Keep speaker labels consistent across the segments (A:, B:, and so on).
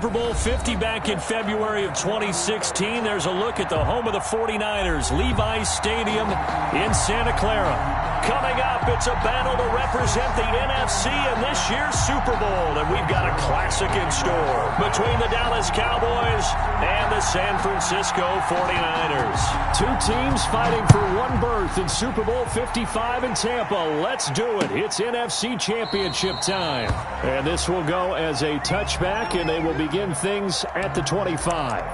A: Super Bowl 50 back in February of 2016. There's a look at the home of the 49ers, Levi's Stadium in Santa Clara. Coming up, it's a battle to represent the NFC in this year's Super Bowl, and we've got a classic in store between the Dallas Cowboys and the San Francisco 49ers. Two teams fighting for one berth in Super Bowl 55 in Tampa. Let's do it. It's NFC Championship time. And this will go as a touchback, and they will begin things at the 25.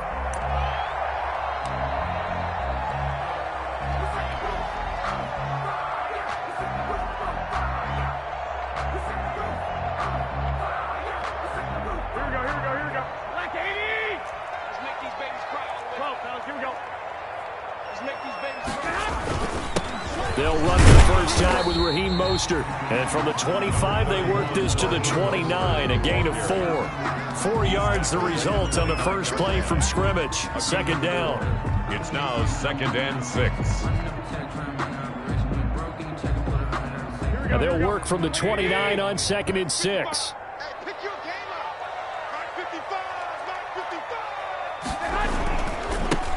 A: They'll run for the first time with Raheem Mostert. And from the 25, they work this to the 29, a gain of 4. 4 yards the result on the first play from scrimmage. Second down.
B: It's now 2nd and 6.
A: Now they'll work from the 29 on 2nd and 6.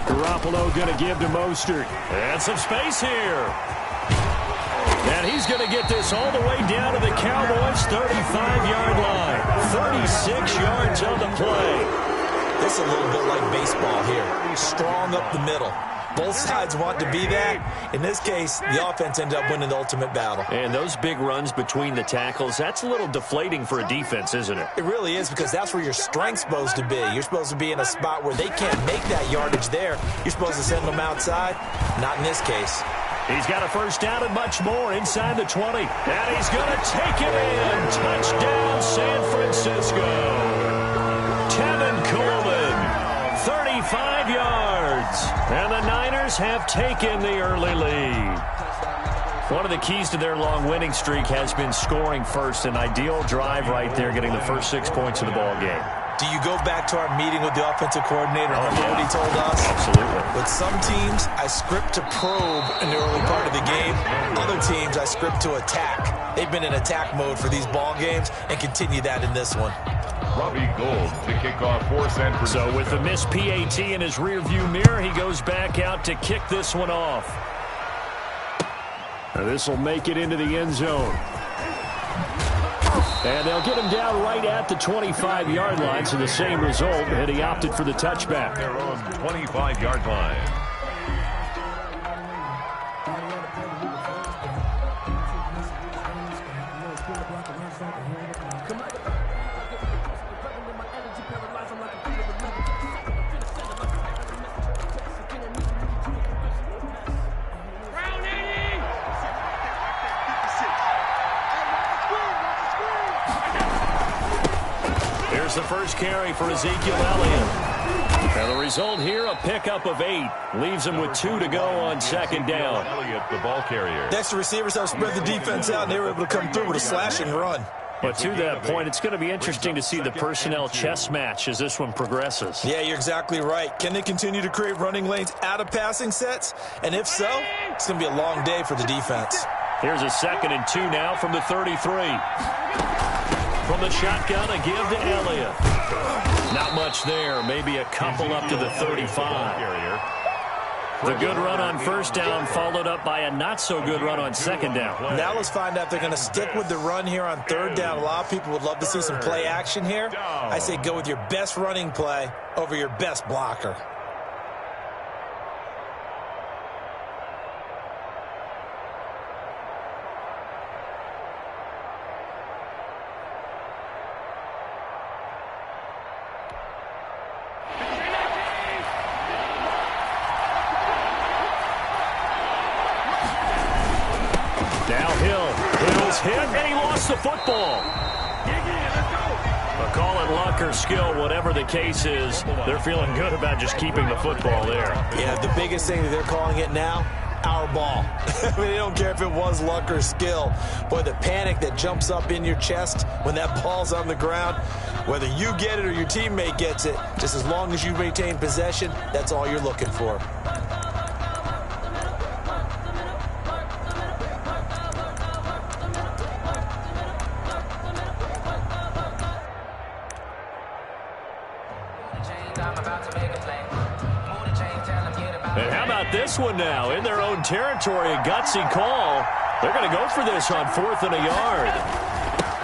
A: Garoppolo going to give to Mostert. And some space here. And he's going to get this all the way down to the Cowboys' 35-yard line. 36 yards on the play.
C: This is a little bit like baseball here. Strong up the middle. Both sides want to be that. In this case, the offense ended up winning the ultimate battle.
A: And those big runs between the tackles, that's a little deflating for a defense, isn't it?
C: It really is, because that's where your strength's supposed to be. You're supposed to be in a spot where they can't make that yardage there. You're supposed to send them outside. Not in this case.
A: He's got a first down and much more inside the 20. And he's going to take it in. Touchdown, San Francisco. Tevin Coleman, 35 yards. And the Niners have taken the early lead. One of the keys to their long winning streak has been scoring first. An ideal drive right there, getting the first 6 points of the ball game.
C: Do you go back to our meeting with the offensive coordinator and what he told us?
A: Absolutely.
C: With some teams, I script to probe in the early part of the game. Other teams, I script to attack. They've been in attack mode for these ball games and continue that in this one.
B: Robbie Gould to kick off for San Francisco.
A: So with the missed PAT in his rearview mirror, he goes back out to kick this one off. And this will make it into the end zone. And they'll get him down right at the 25-yard line, so the same result, and he opted for the touchback.
B: Their own 25-yard line.
A: The first carry for Ezekiel Elliott. And the result here, a pickup of 8. Leaves him with 2 to go on second down.
B: Elliott, the ball carrier.
C: Next, the receivers have spread the defense out, and they were able to come through with a slash and run.
A: But to that point, it's going to be interesting to see the personnel chess match as this one progresses.
C: Yeah, you're exactly right. Can they continue to create running lanes out of passing sets? And if so, it's going to be a long day for the defense.
A: Here's a 2nd and 2 now from the 33. From the shotgun, a give to Elliott. Not much there. Maybe a couple up to the 35. The good run on first down followed up by a not-so-good run on second down.
C: Now let's find out if they're going to stick with the run here on third down. A lot of people would love to see some play action here. I say go with your best running play over your best blocker.
A: Hit, and he lost the football. But call it luck or skill, whatever the case is, they're feeling good about just keeping the football there.
C: Yeah, the biggest thing that they're calling it now, our ball. I mean, they don't care if it was luck or skill. Boy, the panic that jumps up in your chest when that ball's on the ground, whether you get it or your teammate gets it, just as long as you maintain possession, that's all you're looking for.
A: And how about this one now? In their own territory, a gutsy call. They're going to go for this on 4th and a yard.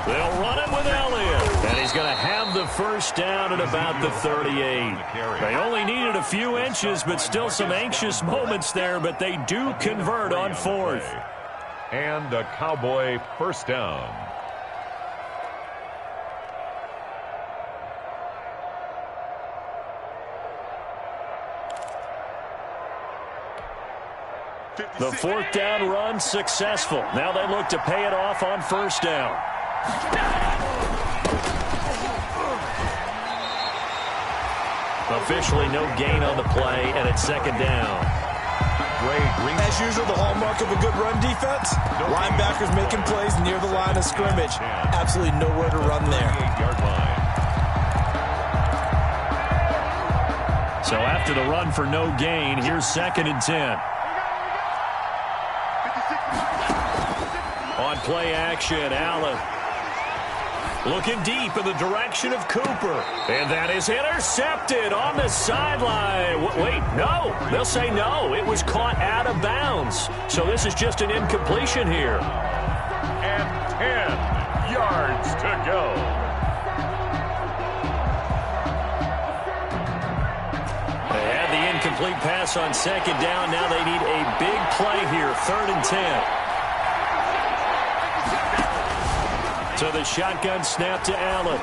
A: They'll run it with Elliott. And he's going to have the first down at about the 38. They only needed a few inches, but still some anxious moments there. But they do convert on 4th.
B: And a Cowboy first down.
A: The 4th down run successful. Now they look to pay it off on 1st down. Officially no gain on the play, and it's 2nd down.
C: As usual, the hallmark of a good run defense, linebackers making plays near the line of scrimmage. Absolutely nowhere to run there.
A: So after the run for no gain, here's 2nd and 10. On play action, Allen looking deep in the direction of Cooper. And that is intercepted on the sideline. Wait, no. They'll say no. It was caught out of bounds. So this is just an incompletion here.
B: And 10 yards to go.
A: They had the incomplete pass on 2nd down. Now they need a big play here, 3rd and 10. So the shotgun snap to Allen.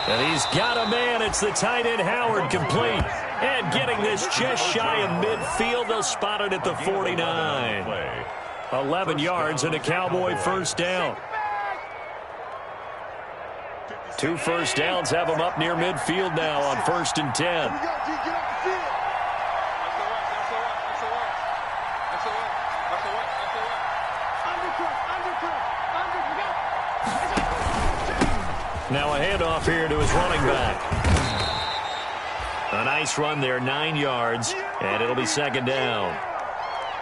A: And he's got a man. It's the tight end Howard, complete. And getting this just shy of midfield. They'll spot it at the 49. 11 yards and a Cowboy first down. 2 first downs have them up near midfield now on 1st and 10. Now a handoff here to his running back. A nice run there, 9 yards, and it'll be 2nd down.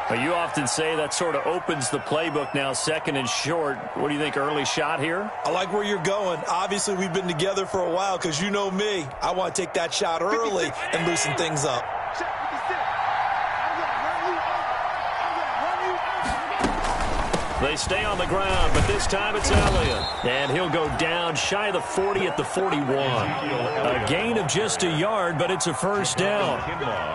A: You often say that sort of opens the playbook now, 2nd and short. What do you think, early shot here?
C: I like where you're going. Obviously, we've been together for a while because you know me. I want to take that shot early and loosen things up.
A: They stay on the ground, but this time it's Elliott. And he'll go down shy of the 40 at the 41. A gain of just a yard, but it's a first down.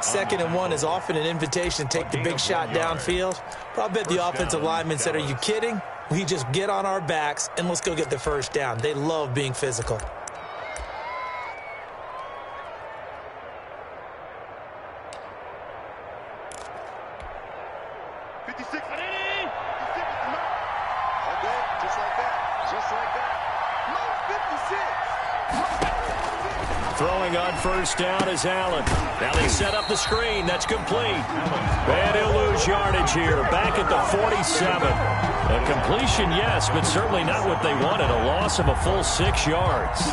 C: 2nd and 1 is often an invitation to take the big shot downfield. But I bet the offensive lineman said, are you kidding? We just get on our backs and let's go get the first down. They love being physical.
A: Throwing on first down is Allen. Now they set up the screen. That's complete. And he'll lose yardage here. Back at the 47. A completion, yes, but certainly not what they wanted. A loss of a full 6 yards.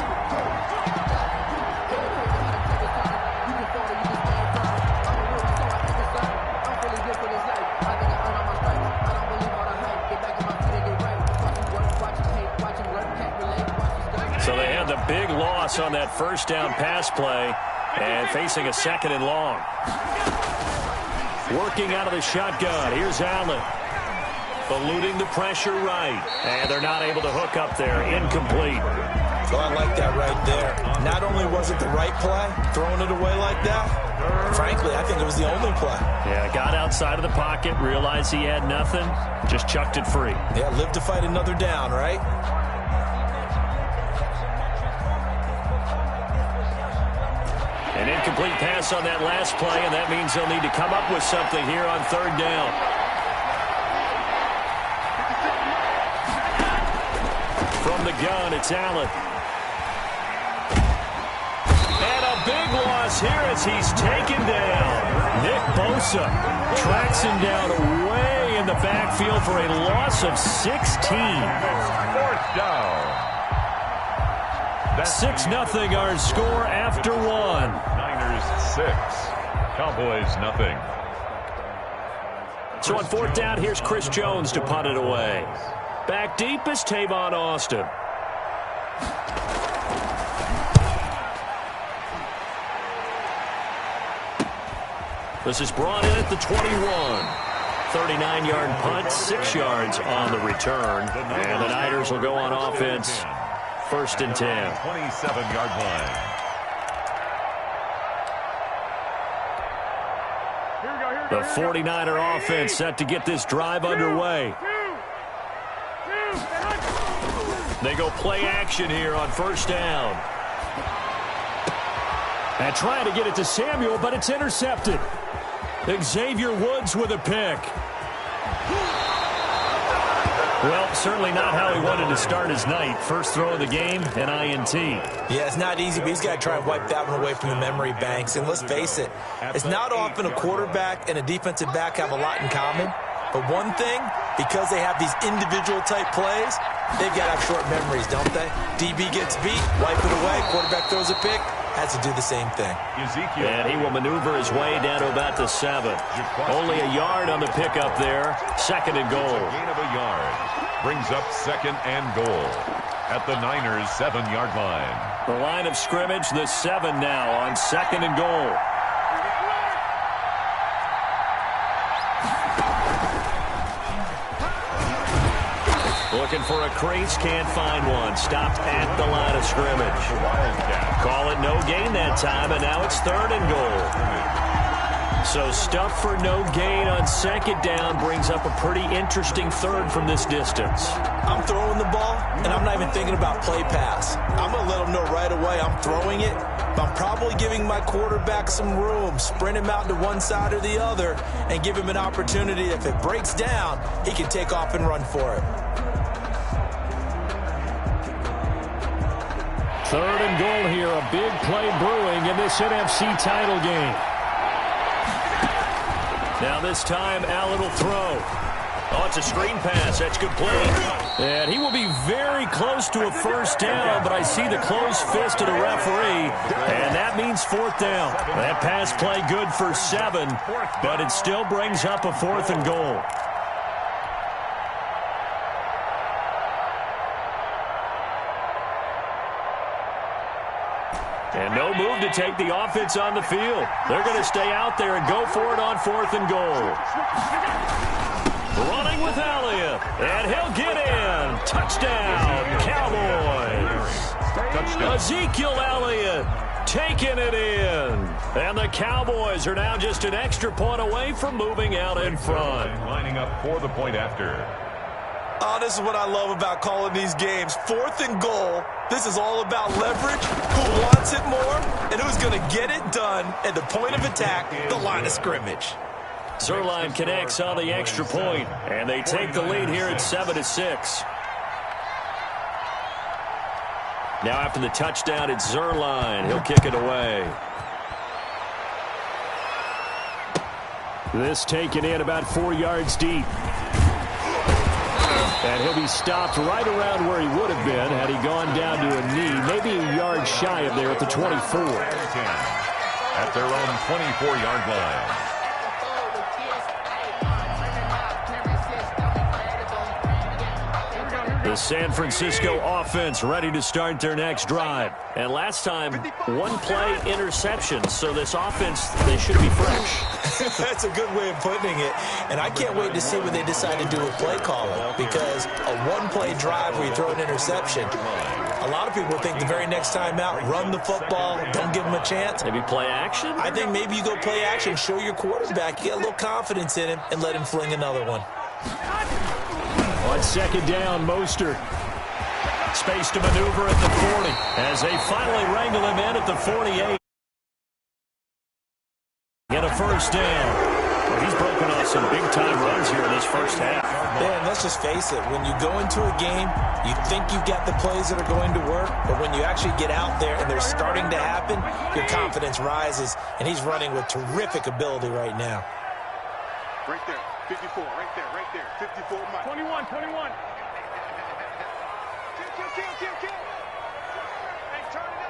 A: So they had the big loss on that first down pass play and facing a 2nd and long. Working out of the shotgun. Here's Allen. Eluding the pressure right. And they're not able to hook up there. Incomplete.
C: Oh, I like that right there. Not only was it the right play, throwing it away like that, frankly, I think it was the only play.
A: Yeah, got outside of the pocket, realized he had nothing, just chucked it free.
C: Yeah, live to fight another down, right?
A: An incomplete pass on that last play, and that means they'll need to come up with something here on 3rd down. From the gun, it's Allen. And a big loss here as he's taken down. Nick Bosa tracks him down way in the backfield for a loss of 16.
B: 4th down.
A: 6-0 our score after 1.
B: Niners 6. Cowboys nothing.
A: So on 4th down, here's Chris Jones to punt it away. Back deep is Tavon Austin. This is brought in at the 21. 39-yard punt, 6 yards on the return. And the Niners will go on offense. 1st and 10.
B: 27-yard line.
A: The 49er offense set to get this drive underway. They go play action here on 1st down. And trying to get it to Samuel, but it's intercepted. Xavier Woods with a pick. Well, certainly not how he wanted to start his night. First throw of the game, an INT.
C: Yeah, it's not easy, but he's got to try and wipe that one away from the memory banks. And let's face it, it's not often a quarterback and a defensive back have a lot in common. But one thing, because they have these individual type plays, they've got to have short memories, don't they? DB gets beat, wipe it away, quarterback throws a pick, has to do the same thing.
A: And he will maneuver his way down to about the 7. Only a yard on the pickup there. 2nd and goal.
B: Gain of a yard. Brings up 2nd and goal at the Niners' 7-yard line.
A: The line of scrimmage, the 7 now on 2nd and goal. Looking for a crease, can't find one. Stopped at the line of scrimmage. Call it no gain that time, and now it's 3rd and goal. So stuff for no gain on 2nd down brings up a pretty interesting 3rd from this distance.
C: I'm throwing the ball, and I'm not even thinking about play pass. I'm going to let them know right away I'm throwing it, but I'm probably giving my quarterback some room, sprint him out to one side or the other, and give him an opportunity. If it breaks down, he can take off and run for it.
A: 3rd and goal here, a big play brewing in this NFC title game. Now this time, Allen will throw. Oh, it's a screen pass. That's good play. And he will be very close to a 1st down, but I see the closed fist of the referee, and that means 4th down. That pass play good for 7, but it still brings up a 4th and goal. And no move to take the offense on the field. They're going to stay out there and go for it on 4th and goal. Running with Elliott, and he'll get in. Touchdown, Cowboys. Touchdown. Ezekiel Elliott taking it in. And the Cowboys are now just an extra point away from moving out in front.
B: Lining up for the point after.
C: Oh, this is what I love about calling these games. 4th and goal. This is all about leverage, who wants it more, and who's going to get it done at the point of attack, the line of scrimmage.
A: Zerline connects on the extra point, and they take the lead here at 7-6. Now after the touchdown, it's Zerline. He'll kick it away. This taken in about 4 yards deep. And he'll be stopped right around where he would have been had he gone down to a knee, maybe a yard shy of there at the 24.
B: At their own 24-yard line.
A: The San Francisco offense ready to start their next drive. And last time, 1-play interception. So this offense, they should be fresh.
C: That's a good way of putting it. And I can't wait to see what they decide to do with play calling. Because a 1-play drive where you throw an interception, a lot of people think the very next time out, run the football, don't give them a chance.
A: Maybe play action?
C: I think maybe you go play action, show your quarterback, you get a little confidence in him, and let him fling another one.
A: On 2nd down, Mostert. Space to maneuver at the 40 as they finally wrangle him in at the 48. Get a 1st down. Well, he's broken off some big-time runs here in this first half.
C: Man, let's just face it. When you go into a game, you think you've got the plays that are going to work, but when you actually get out there and they're starting to happen, your confidence rises, and he's running with terrific ability right now.
D: Right there, 54, right there, 54, Mike. 21. Kill. Hey, turn it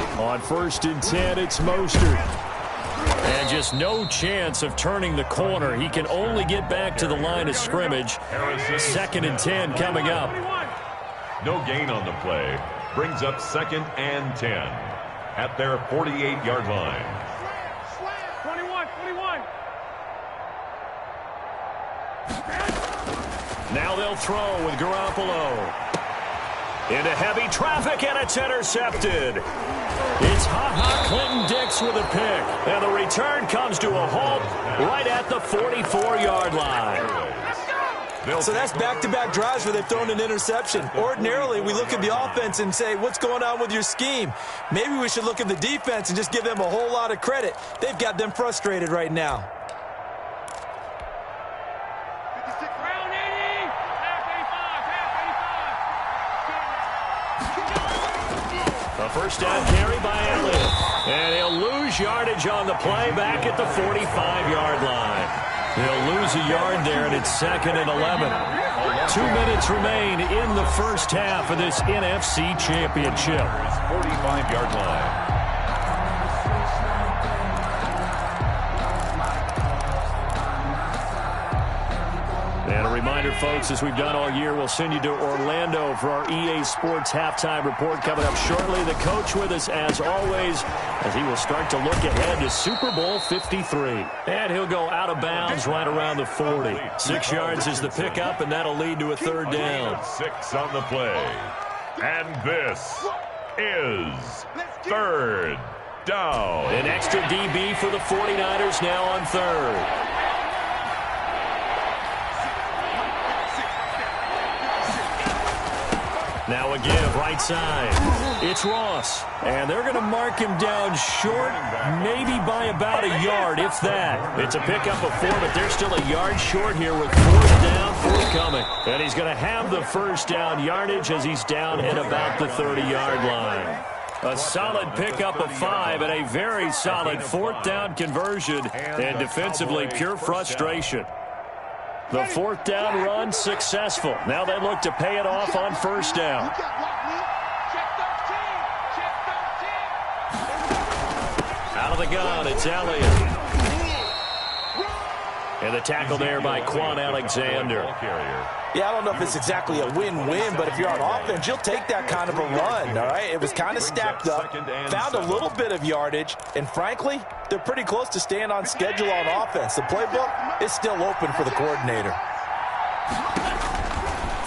D: up.
A: On 1st and 10, it's Mostert. And just no chance of turning the corner. He can only get back to the line of scrimmage. 2nd and 10 coming up.
B: No gain on the play. Brings up 2nd and 10 at their 48-yard line.
D: Slam.
A: Now they'll throw with Garoppolo. Into heavy traffic, and it's intercepted. It's Ha-Ha Clinton-Dix with a pick. And the return comes to a halt right at the 44-yard line.
C: So that's back-to-back drives where they've thrown an interception. Ordinarily, we look at the offense and say, what's going on with your scheme? Maybe we should look at the defense and just give them a whole lot of credit. They've got them frustrated right now.
A: A first down carry by Elliott. And he'll lose yardage on the play back at the 45-yard line. They'll lose a yard there, and it's 2nd and 11. 2 minutes remain in the first half of this NFC Championship.
B: 45-yard line.
A: And a reminder, folks, as we've done all year, we'll send you to Orlando for our EA Sports halftime report coming up shortly. The coach with us, as always, as he will start to look ahead to Super Bowl 53. And he'll go out of bounds right around the 40. 6 yards is the pickup, and that'll lead to a third down.
B: 6 on the play. And this is third down.
A: An extra DB for the 49ers now on third. Now a give, right side. It's Ross. And they're going to mark him down short, maybe by about a yard, if that. It's a pickup of 4, but they're still a yard short here with 4th down forthcoming. And he's going to have the first down yardage as he's down at about the 30-yard line. A solid pickup of 5 and a very solid 4th down conversion. And defensively, pure frustration. The 4th down run successful. Now they look to pay it off on first down. Out of the gun, it's Elliott. And the tackle there by Quan Alexander.
C: Yeah, I don't know if it's exactly a win-win, but if you're on offense, you'll take that kind of a run, all right? It was kind of stacked up, found a little bit of yardage, and frankly, they're pretty close to staying on schedule on offense. The playbook is still open for the coordinator.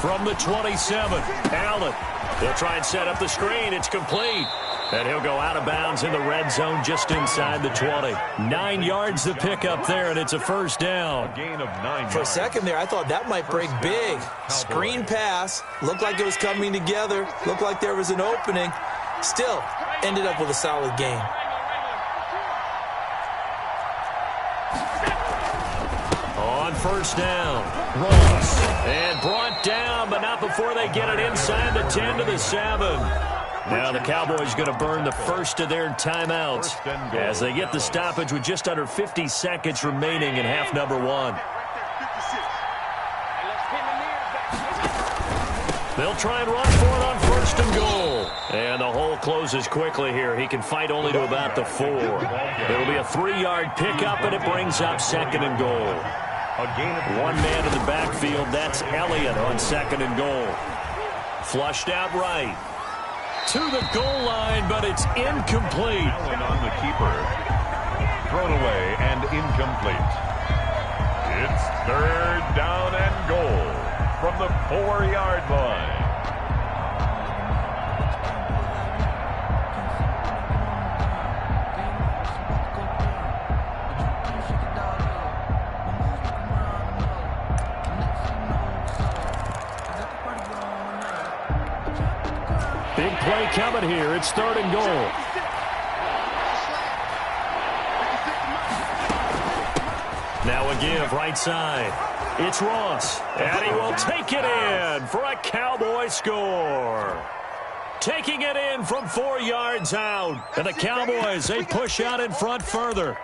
A: From the 27, Allen. He'll try and set up the screen. It's complete. And he'll go out of bounds in the red zone just inside the 20. 9 yards to pick up there, and it's a first down.
B: A gain of 9 yards.
C: For a second there, I thought that might break big. Screen pass. Looked like it was coming together. Looked like there was an opening. Still, ended up with a solid gain.
A: On first down, Ross. And brought down, but not before they get it inside the 10 to the 7. Now the Cowboys going to burn the first of their timeouts as they get the stoppage with just under 50 seconds remaining in half number 1. They'll try and run for it on first and goal. And the hole closes quickly here. He can fight only to about the 4. It'll be a 3-yard pickup, and it brings up 2nd and goal. One man in the backfield. That's Elliott on 2nd and goal. Flushed out right. To the goal line, but it's incomplete.
B: Allen on the keeper. Thrown away and incomplete. It's third down and goal from the 4-yard line.
A: Big play coming here. It's 3rd and goal. Now a give, right side. It's Ross, and he will take it in for a Cowboy score. Taking it in from 4 yards out. And the Cowboys, they push out in front further.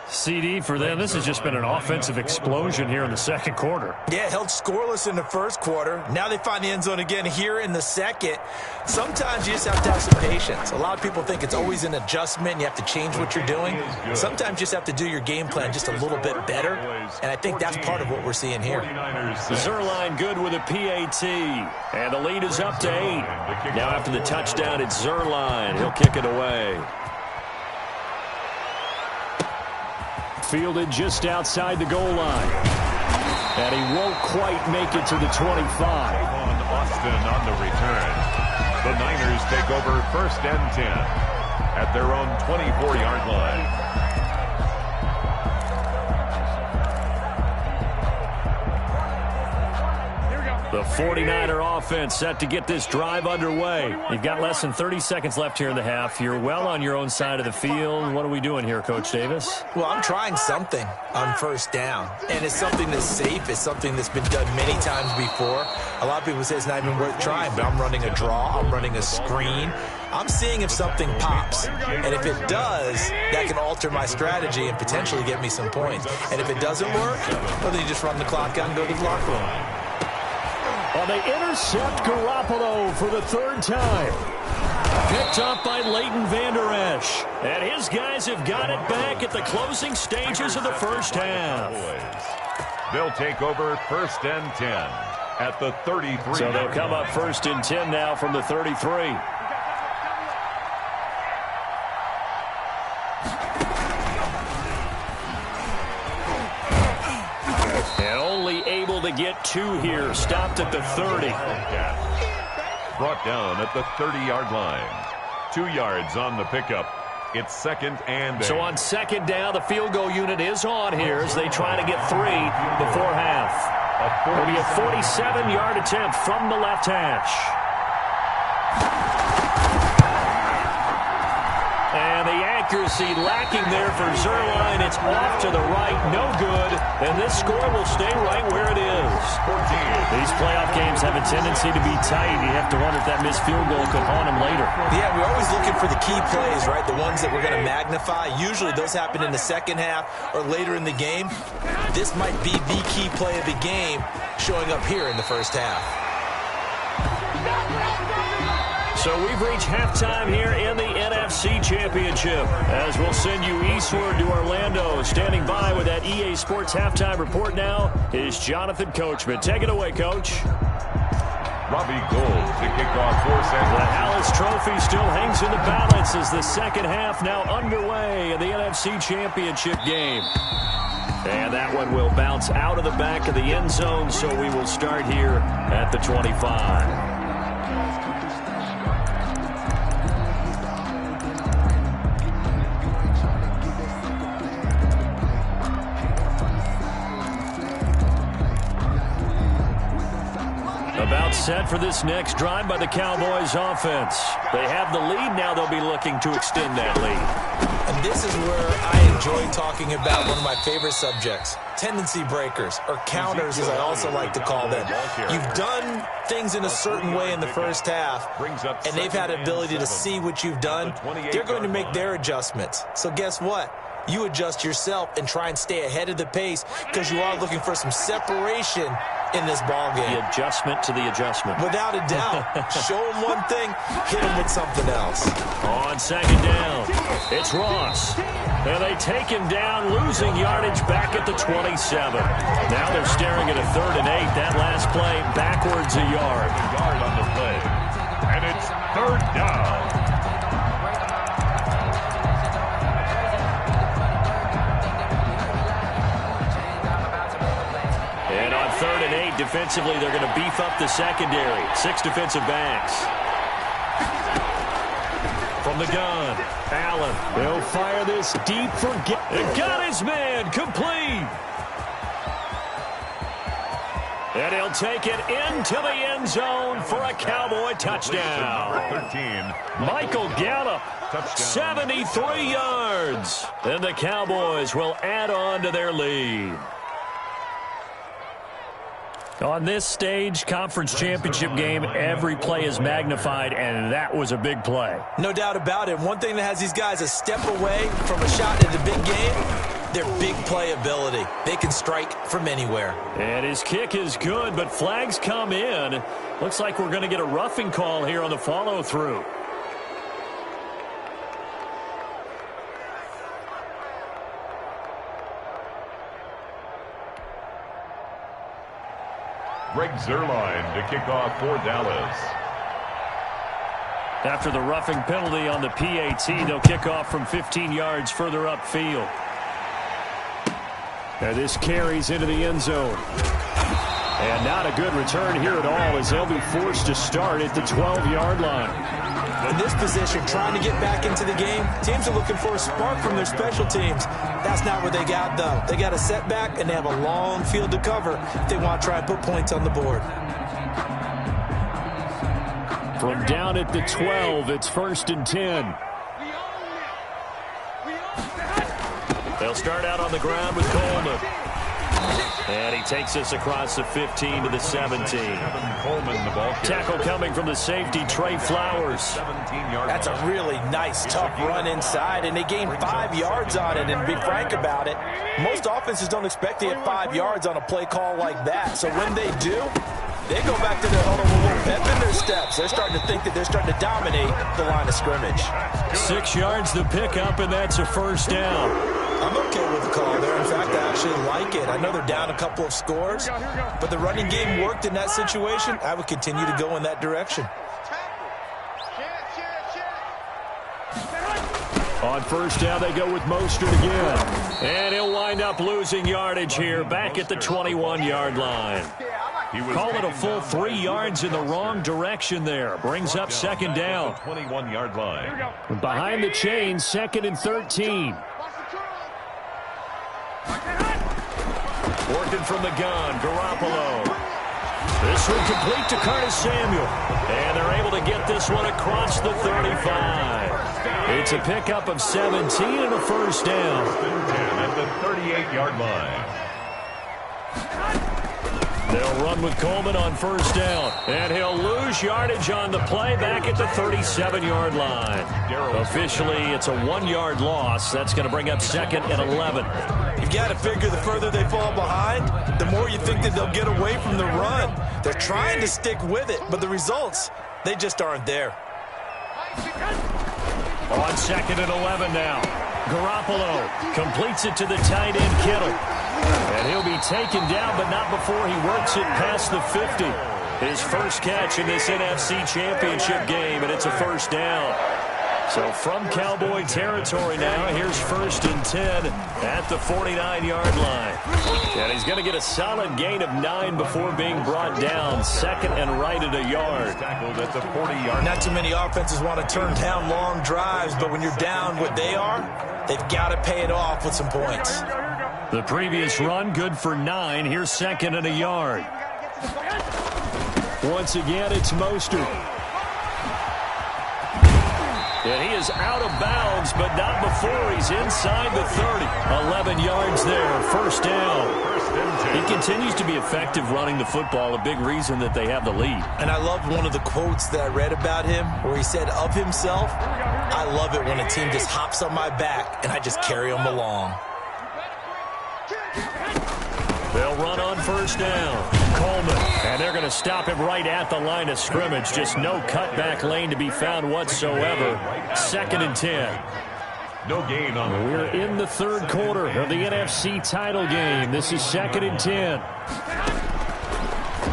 A: CD for them. This has just been an offensive explosion here in the second quarter.
C: Yeah, held scoreless in the first quarter. Now they find the end zone again here in the second. Sometimes you just have to have some patience. A lot of people think it's always an adjustment. You have to change what you're doing. Sometimes you just have to do your game plan just a little bit better. And I think that's part of what we're seeing here.
A: Zerline good with a PAT. And the lead is up to 8. Now after the touchdown, it's Zerline. He'll kick it away. Fielded just outside the goal line. And he won't quite make it to the 25.
B: On Austin on the return. The Niners take over 1st and 10 at their own 24-yard line.
A: The 49er offense set to get this drive underway. You've got less than 30 seconds left here in the half. You're well on your own side of the field. What are we doing here, Coach Davis?
C: Well, I'm trying something on 1st down, and it's something that's safe. It's something that's been done many times before. A lot of people say it's not even worth trying, but I'm running a draw. I'm running a screen. I'm seeing if something pops, and if it does, that can alter my strategy and potentially get me some points. And if it doesn't work, well, then you just run the clock out and go to the locker room.
A: Well, they intercept Garoppolo for the 3rd time. Picked up by Leighton Vander Esch. And his guys have got it back at the closing stages of the 1st half.
B: They'll take over 1st and 10 at the 33.
A: So they'll come up 1st and 10 now from the 33. Able to get 2 here. Stopped at the 30.
B: Brought down at the 30-yard line. 2 yards on the pickup. It's 2nd and 8.
A: So on 2nd down, the field goal unit is on here as they try to get 3 before half. It'll be a 47-yard attempt from the left hash. And the accuracy lacking there for Zerline. It's off to the right, no good. And this score will stay right where it is. 14. These playoff games have a tendency to be tight. You have to wonder if that missed field goal could haunt them later.
C: Yeah, we're always looking for the key plays, right? The ones that we're going to magnify. Usually those happen in the 2nd half or later in the game. This might be the key play of the game showing up here in the 1st half.
A: So we've reached halftime here in the NFC Championship. As we'll send you eastward to Orlando. Standing by with that EA Sports halftime report now is Jonathan Coachman. Take it away, Coach.
B: Robbie Gould to kick off for San
A: The Hallis Trophy still hangs in the balance as the 2nd half now underway in the NFC Championship game. And that one will bounce out of the back of the end zone, so we will start here at the 25. About set for this next drive by the Cowboys offense. They have the lead. Now they'll be looking to extend that lead.
C: And this is where I enjoy talking about one of my favorite subjects, tendency breakers, or counters as I also like to call them. You've done things in a certain way in the 1st half, and they've had the ability to see what you've done. They're going to make their adjustments. So guess what? You adjust yourself and try and stay ahead of the pace because you are looking for some separation in this ball game.
A: The adjustment to the adjustment.
C: Without a doubt. Show them one thing, hit them with something else.
A: On 2nd down, it's Ross. And they take him down, losing yardage back at the 27. Now they're staring at a 3rd and 8. That last play, backwards a yard.
B: Yard on the play. And it's 3rd down.
A: And on 3rd and 8, defensively, they're going to beef up the secondary. 6 defensive backs. From the gun, Allen. They'll fire this deep for... Got his man, complete. And he'll take it into the end zone for a Cowboy touchdown.
B: 13.
A: Michael Gallup,
B: Touchdown.
A: 73 yards. And the Cowboys will add on to their lead. On this stage, conference championship game, every play is magnified, and that was a big play.
C: No doubt about it. One thing that has these guys a step away from a shot at the big game, their big play ability. They can strike from anywhere.
A: And his kick is good, but flags come in. Looks like we're going to get a roughing call here on the follow-through.
B: Greg Zerline to kick off for Dallas.
A: After the roughing penalty on the PAT, they'll kick off from 15 yards further upfield. And this carries into the end zone. And not a good return here at all as they'll be forced to start at the 12-yard line.
C: In this position, trying to get back into the game, teams are looking for a spark from their special teams. That's not what they got, though. They got a setback, and they have a long field to cover if they want to try and put points on the board.
A: From down at the 12, it's 1st and 10. They'll start out on the ground with Coleman. And he takes us across the 15 to the 17.
B: Coleman, the ball
A: tackle coming from the safety, Trey Flowers.
C: That's a really nice, tough run inside, and they gained 5 yards on it. And to be frank about it, most offenses don't expect to get 5 yards on a play call like that. So when they do, they go back to their huddle with a little pep in their steps. They're starting to think that they're starting to dominate the line of scrimmage.
A: 6 yards the pickup, and that's a 1st down.
C: I'm okay with the call there. In fact, I actually like it. I know they're down a couple of scores, but the running game worked in that situation. I would continue to go in that direction.
A: On 1st down, they go with Mostert again. And he'll wind up losing yardage here back at the 21-yard line. Call it a full 3 yards in the wrong direction there. Brings up 2nd down.
B: 21-yard line.
A: Behind the chains, 2nd and 13. Working from the gun, Garoppolo. This one complete to Curtis Samuel. And they're able to get this one across the 35. It's a pickup of 17 and a 1st down.
B: At the 38-yard line.
A: They'll run with Coleman on 1st down. And he'll lose yardage on the play back at the 37-yard line. Officially, it's a 1-yard loss. That's going to bring up 2nd and 11.
C: You've got to figure the further they fall behind, the more you think that they'll get away from the run. They're trying to stick with it, but the results, they just aren't there.
A: On 2nd and 11 now. Garoppolo completes it to the tight end, Kittle. And he'll be taken down, but not before he works it past the 50. His first catch in this NFC Championship game, and it's a 1st down. So from Cowboy territory now, here's 1st and 10 at the 49-yard line. And he's going to get a solid gain of 9 before being brought down. 2nd and right at a yard.
B: Tackled at the 40-yard.
C: Not too many offenses want to turn down long drives, but when you're down what they are, they've got to pay it off with some points.
A: The previous run, good for 9. Here's 2nd and a yard. Once again, it's Mostert. And he is out of bounds, but not before he's inside the 30. 11 yards there, 1st down. He continues to be effective running the football, a big reason that they have the lead.
C: And I love one of the quotes that I read about him where he said of himself, I love it when a team just hops on my back and I just carry them along.
A: They'll run on 1st down. Coleman. And they're going to stop him right at the line of scrimmage. Just no cutback lane to be found whatsoever. 2nd and 10.
B: No gain on the
A: We're in the 3rd quarter of the NFC title game. This is 2nd and 10.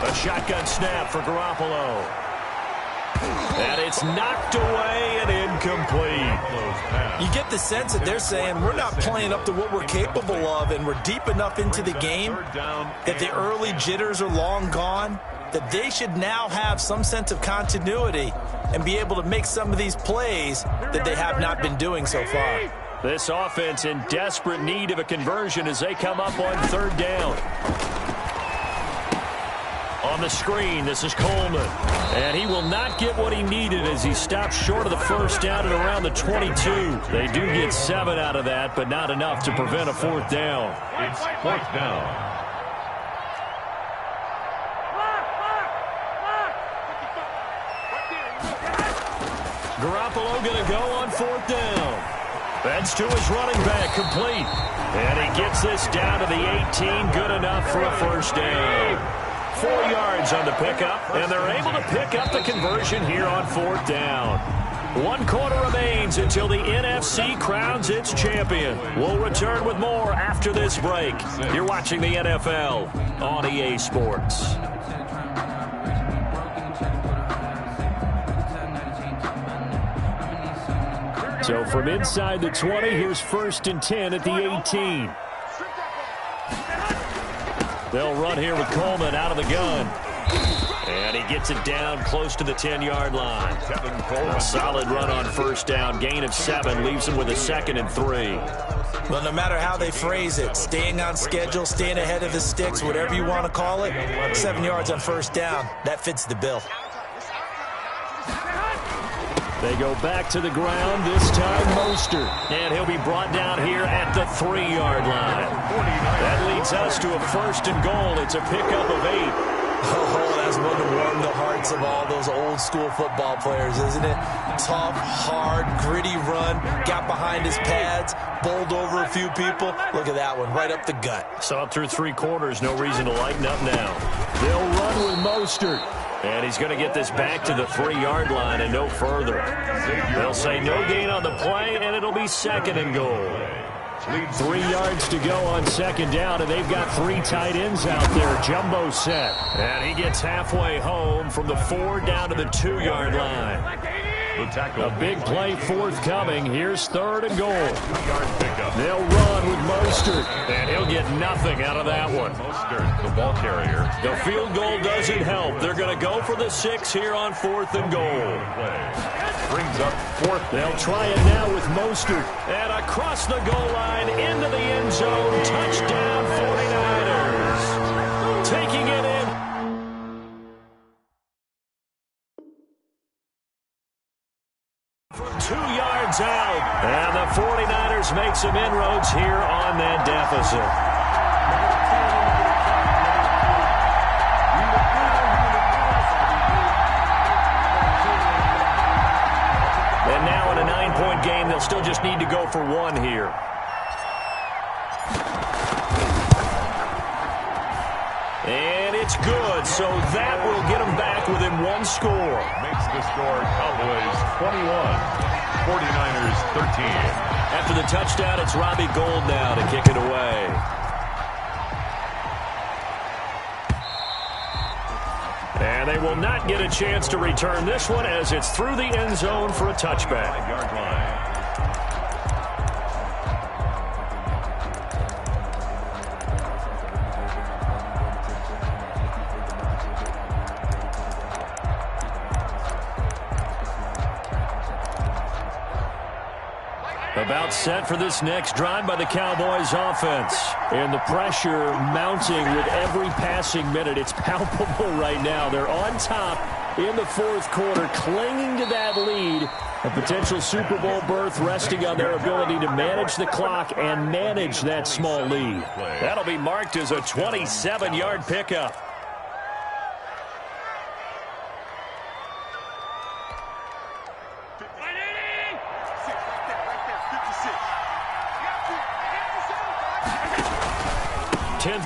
A: A shotgun snap for Garoppolo. And it's knocked away and incomplete.
C: You get the sense that they're saying we're not playing up to what we're capable of, and we're deep enough into the game that the early jitters are long gone, that they should now have some sense of continuity and be able to make some of these plays that they have not been doing so far.
A: This offense in desperate need of a conversion as they come up on 3rd down. On the screen, this is Coleman. And he will not get what he needed as he stops short of the 1st down at around the 22. They do get 7 out of that, but not enough to prevent a 4th down.
B: It's 4th down.
A: Garoppolo going to go on 4th down. That's to his running back, complete. And he gets this down to the 18, good enough for a 1st down. 4 yards on the pickup, and they're able to pick up the conversion here on 4th down. 1 quarter remains until the NFC crowns its champion. We'll return with more after this break. You're watching the NFL on EA Sports. So from inside the 20, here's 1st and 10 at the 18. They'll run here with Coleman out of the gun. And he gets it down close to the 10-yard line. A solid run on first down. Gain of 7 leaves him with a 2nd and 3.
C: Well, no matter how they phrase it, staying on schedule, staying ahead of the sticks, whatever you want to call it, 7 yards on first down, that fits the bill.
A: They go back to the ground, this time Mostert. And he'll be brought down here at the 3-yard line. That leads us to a 1st and goal. It's a pickup of 8.
C: Oh, that's one to warm the hearts of all those old-school football players, isn't it? Tough, hard, gritty run, got behind his pads, bowled over a few people. Look at that one, right up the gut.
A: Saw it through 3 quarters, no reason to lighten up now. They'll run with Mostert. And he's going to get this back to the 3-yard line and no further. They'll say no gain on the play, and it'll be 2nd and goal. 3 yards to go on 2nd down, and they've got 3 tight ends out there. Jumbo set. And he gets halfway home from the 4 down to the 2-yard line. A big play forthcoming. Here's 3rd and goal. They'll run with Mostert, and he'll get nothing out of that one.
B: Mostert, the ball carrier.
A: The field goal doesn't help. They're going to go for the 6 here on 4th and goal.
B: Brings up 4th.
A: They'll try it now with Mostert. And across the goal line into the end zone. Touchdown 49ers. Taking it in. From 2 yards out. And the 49ers make some inroads here on that deficit. And now in a 9-point game, they'll still just need to go for 1 here. And it's good, so that will get them back within 1 score.
B: Makes the score Cowboys 21, 49ers 13.
A: After the touchdown, it's Robbie Gould now to kick it away. And they will not get a chance to return this one as it's through the end zone for a touchback.
B: 5-yard line.
A: About set for this next drive by the Cowboys offense. And the pressure mounting with every passing minute. It's palpable right now. They're on top in the 4th quarter, clinging to that lead. A potential Super Bowl berth resting on their ability to manage the clock and manage that small lead. That'll be marked as a 27-yard pickup.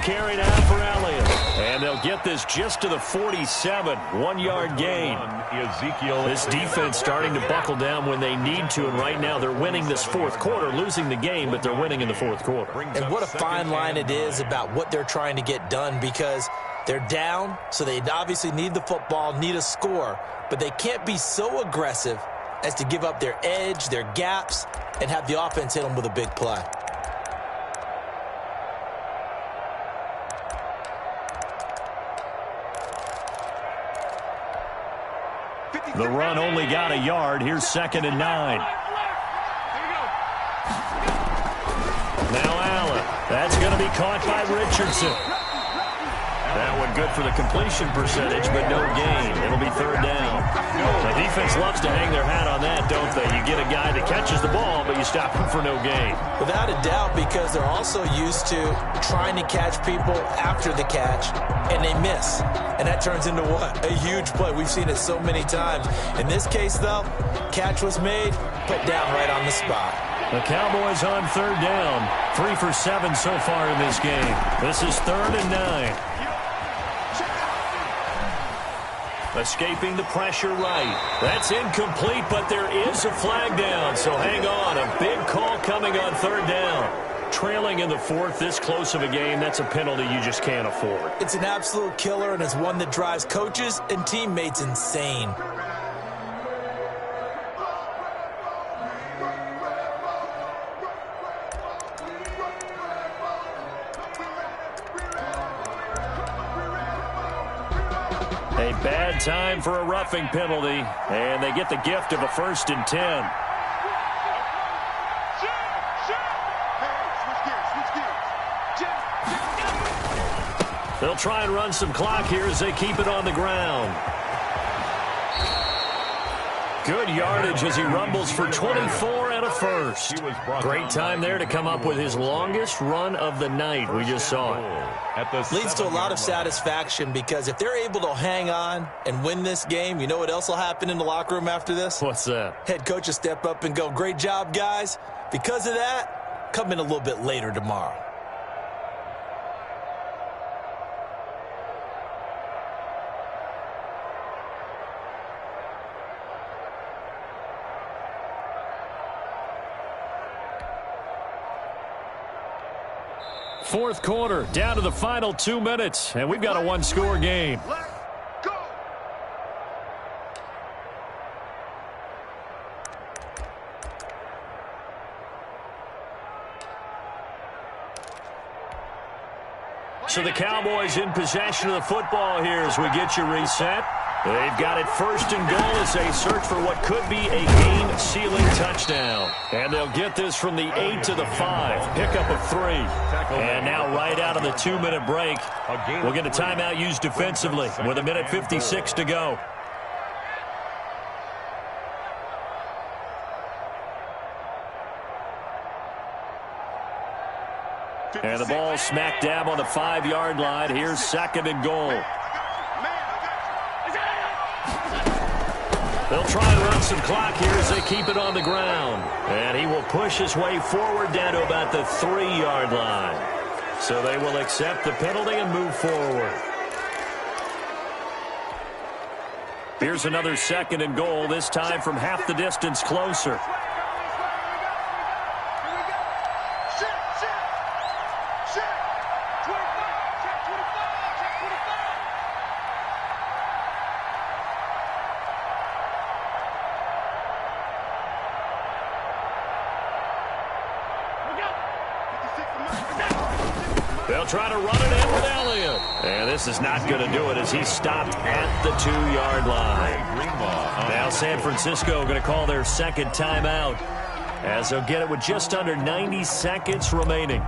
A: Carry now for Elliott. And they'll get this just to the 47. 1-yard gain. This defense starting to buckle down when they need to, and right now they're winning this 4th quarter, losing the game, but they're winning in the 4th quarter.
C: And what a fine line it is about what they're trying to get done, because they're down, so they obviously need the football, need a score, but they can't be so aggressive as to give up their edge, their gaps, and have the offense hit them with a big play.
A: The run only got a yard. Here's 2nd and 9. Now Allen. That's going to be caught by Richardson. That one good for the completion percentage, but no gain. It'll be 3rd down. The defense loves to hang their hat on that, don't they? You get a guy that catches the ball, but you stop him for no gain.
C: Without a doubt, because they're also used to trying to catch people after the catch, and they miss. And that turns into what? A huge play. We've seen it so many times. In this case, though, catch was made, put down right on the spot.
A: The Cowboys on 3rd down. 3 for 7 so far in this game. This is 3rd and 9. Escaping the pressure right. That's incomplete, but there is a flag down, so hang on. A big call coming on 3rd down. Trailing in the 4th, this close of a game, that's a penalty you just can't afford.
C: It's an absolute killer, and it's one that drives coaches and teammates insane.
A: A bad time for a roughing penalty, and they get the gift of a 1st and 10. They'll try and run some clock here as they keep it on the ground. Good yardage as he rumbles for 24 and a 1st. Great time there to come up with his longest run of the night. We just saw it.
C: Leads to a lot of satisfaction because if they're able to hang on and win this game, you know what else will happen in the locker room after this?
A: What's that?
C: Head coach will step up and go, great job, guys. Because of that, come in a little bit later tomorrow.
A: Fourth quarter, down to the final 2 minutes, and we've got a one-score game. So the Cowboys in possession of the football here as we get you reset. They've got it 1st and goal as they search for what could be a game-sealing touchdown. And they'll get this from the 8 to the 5. Pick up of 3. And now right out of the 2-minute break, we'll get a timeout used defensively with 1:56 to go. And the ball smack dab on the 5-yard line. Here's 2nd and goal. They'll try and run some clock here as they keep it on the ground. And he will push his way forward down to about the 3-yard line. So they will accept the penalty and move forward. Here's another 2nd and goal, this time from half the distance closer. They'll try to run it in with Elliott. And this is not going to do it as he's stopped at the 2-yard line. Now San Francisco going to call their 2nd timeout as they'll get it with just under 90 seconds remaining.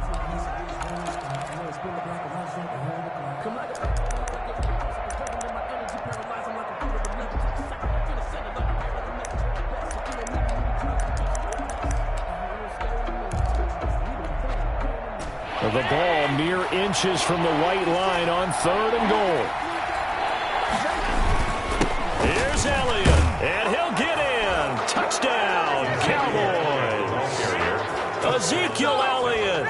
A: The ball mere inches from the white line on 3rd and goal. Here's Elliott, and he'll get in. Touchdown, Cowboys. Ezekiel Elliott,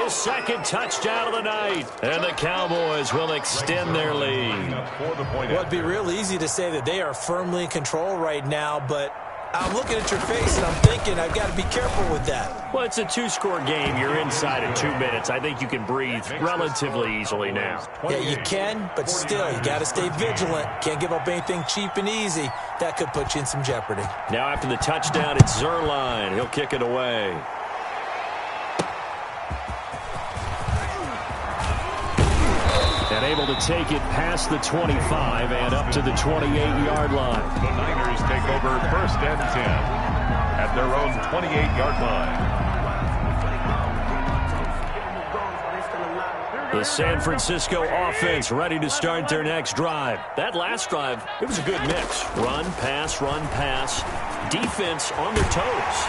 A: his 2nd touchdown of the night. And the Cowboys will extend their lead.
C: Well, it'd be real easy to say that they are firmly in control right now, but I'm looking at your face and I'm thinking I've got to be careful with that.
A: Well, it's a 2-score game. You're inside of 2 minutes. I think you can breathe relatively easily now.
C: Yeah, you can, but still, you got to stay vigilant. Can't give up anything cheap and easy. That could put you in some jeopardy.
A: Now after the touchdown, it's Zerline. He'll kick it away. And able to take it past the 25 and up to the 28-yard line.
B: The Niners take over 1st and 10 at their own 28-yard line.
A: The San Francisco offense ready to start their next drive. That last drive, it was a good mix. Run, pass, defense on their toes.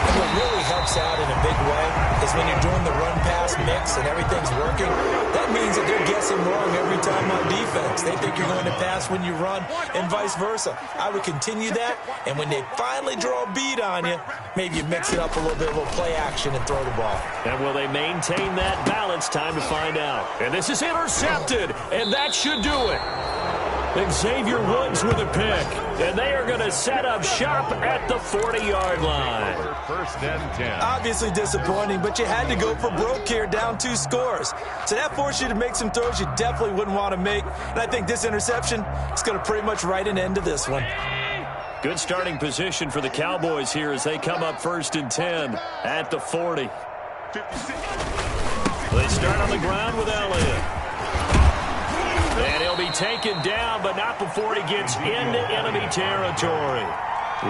C: What really helps out in a big way is when you're doing the run-pass mix and everything's working, that means that they're guessing wrong every time on defense. They think you're going to pass when you run and vice versa. I would continue that, and when they finally draw a bead on you, maybe you mix it up a little bit, a little play action and throw the ball.
A: And will they maintain that balance? Time to find out. And this is intercepted, and that should do it. Xavier Woods with a pick, and they are going to set up shop at the 40-yard line.
B: 1st and 10.
C: Obviously disappointing, but you had to go for broke here, down 2 scores. So that forced you to make some throws you definitely wouldn't want to make. And I think this interception is going to pretty much write an end to this one.
A: Good starting position for the Cowboys here as they come up 1st and 10 at the 40. They start on the ground with Elliott. And he'll be taken down, but not before he gets into enemy territory.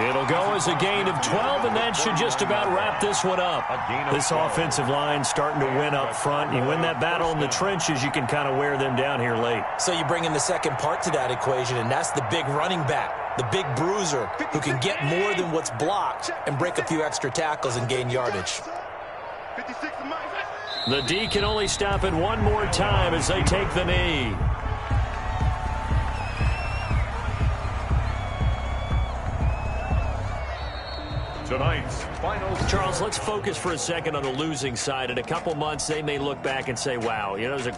A: It'll go as a gain of 12, and that should just about wrap this one up. This offensive line starting to win up front. You win that battle in the trenches, you can kind of wear them down here late.
C: So you bring in the second part to that equation, and that's the big running back, the big bruiser, who can get more than what's blocked and break a few extra tackles and gain yardage.
A: The D can only stop it one more time as they take the knee.
B: Tonight's final.
A: Charles, let's focus for a second on the losing side. In a couple months, they may look back and say, wow, there's a